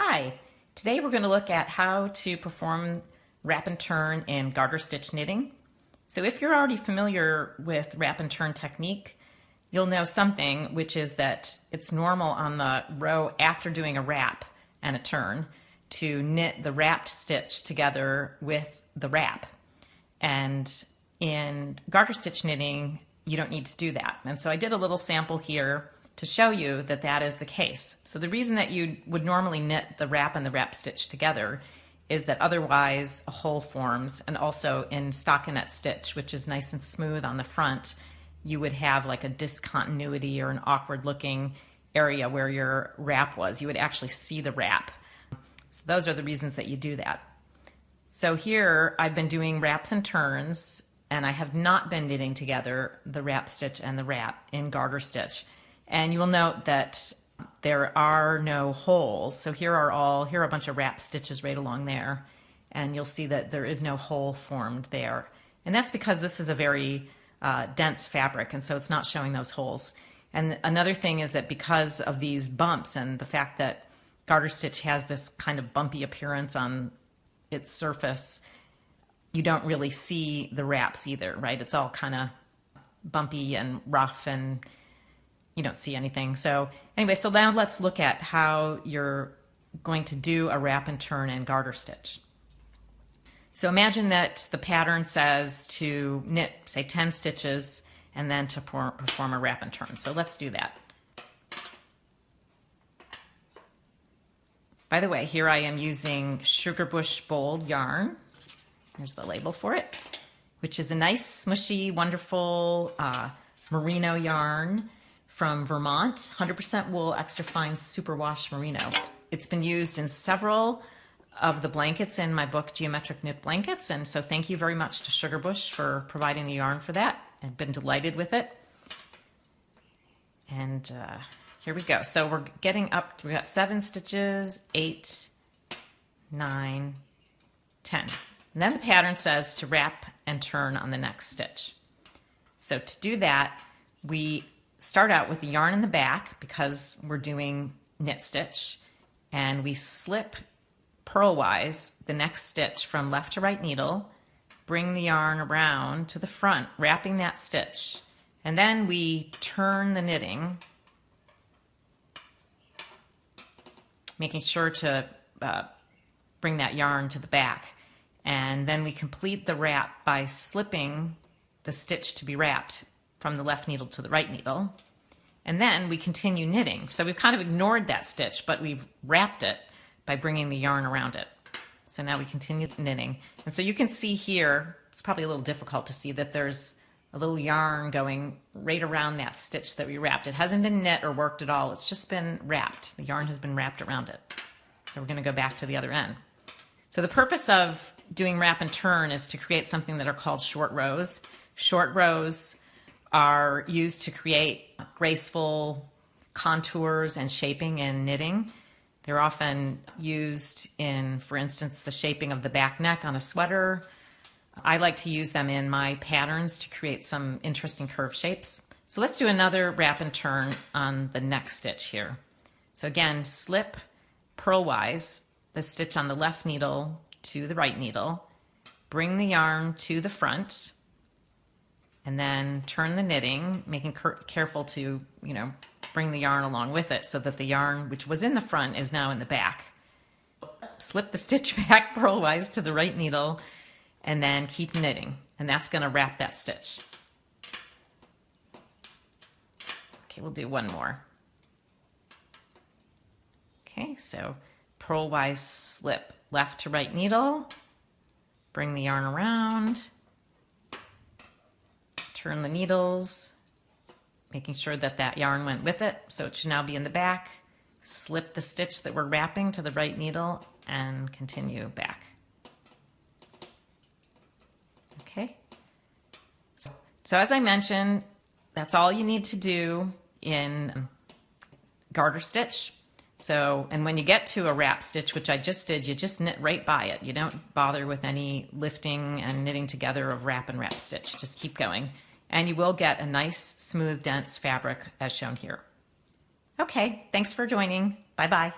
Hi, today we're going to look at how to perform wrap and turn in garter stitch knitting. So if you're already familiar with wrap and turn technique, you'll know something, which is that it's normal on the row after doing a wrap and a turn to knit the wrapped stitch together with the wrap. And in garter stitch knitting, you don't need to do that. And so I did a little sample here to show you that that is the case. So the reason that you would normally knit the wrap and the wrap stitch together is that otherwise a hole forms, and also in stockinette stitch, which is nice and smooth on the front, you would have like a discontinuity or an awkward looking area where your wrap was. You would actually see the wrap. So those are the reasons that you do that. So here I've been doing wraps and turns, and I have not been knitting together the wrap stitch and the wrap in garter stitch. And you will note that there are no holes. So here are a bunch of wrap stitches right along there. And you'll see that there is no hole formed there. And that's because this is a very dense fabric, and so it's not showing those holes. And another thing is that because of these bumps and the fact that garter stitch has this kind of bumpy appearance on its surface, you don't really see the wraps either, right? It's all kind of bumpy and rough, and you don't see anything. So anyway, so now let's look at how you're going to do a wrap and turn in garter stitch. So imagine that the pattern says to knit, say, 10 stitches and then to perform a wrap and turn. So let's do that. By the way, here I am using Sugar Bush Bold yarn. Here's the label for it, which is a nice, smushy, wonderful merino yarn from Vermont, 100% wool, extra fine, superwash merino. It's been used in several of the blankets in my book, Geometric Knit Blankets, and so thank you very much to Sugar Bush for providing the yarn for that. I've been delighted with it. And here we go. So we're getting up, we got 7 stitches, 8, 9, 10. And then the pattern says to wrap and turn on the next stitch. So to do that, we start out with the yarn in the back because we're doing knit stitch, and we slip purlwise the next stitch from left to right needle, bring the yarn around to the front, wrapping that stitch, and then we turn the knitting, making sure to bring that yarn to the back, and then we complete the wrap by slipping the stitch to be wrapped from the left needle to the right needle, and then we continue knitting. So we've kind of ignored that stitch, but we've wrapped it by bringing the yarn around it. So now we continue knitting. And so you can see here, it's probably a little difficult to see that there's a little yarn going right around that stitch that we wrapped. It hasn't been knit or worked at all. It's just been wrapped. The yarn has been wrapped around it. So we're going to go back to the other end. So the purpose of doing wrap and turn is to create something that are called short rows. Short rows are used to create graceful contours and shaping in knitting. They're often used in, for instance, the shaping of the back neck on a sweater. I like to use them in my patterns to create some interesting curve shapes. So let's do another wrap and turn on the next stitch here. So again, slip purlwise the stitch on the left needle to the right needle, bring the yarn to the front, and then turn the knitting, making careful to, bring the yarn along with it so that the yarn which was in the front is now in the back. Slip the stitch back purlwise to the right needle, and then keep knitting, and that's going to wrap that stitch. Okay, we'll do one more. Okay, so purlwise slip left to right needle, bring the yarn around, turn the needles, making sure that that yarn went with it, so it should now be in the back. Slip the stitch that we're wrapping to the right needle and continue back. Okay. So as I mentioned, that's all you need to do in garter stitch. So, and when you get to a wrap stitch, which I just did, you just knit right by it. You don't bother with any lifting and knitting together of wrap and wrap stitch. Just keep going. And you will get a nice, smooth, dense fabric as shown here. Okay, thanks for joining. Bye-bye.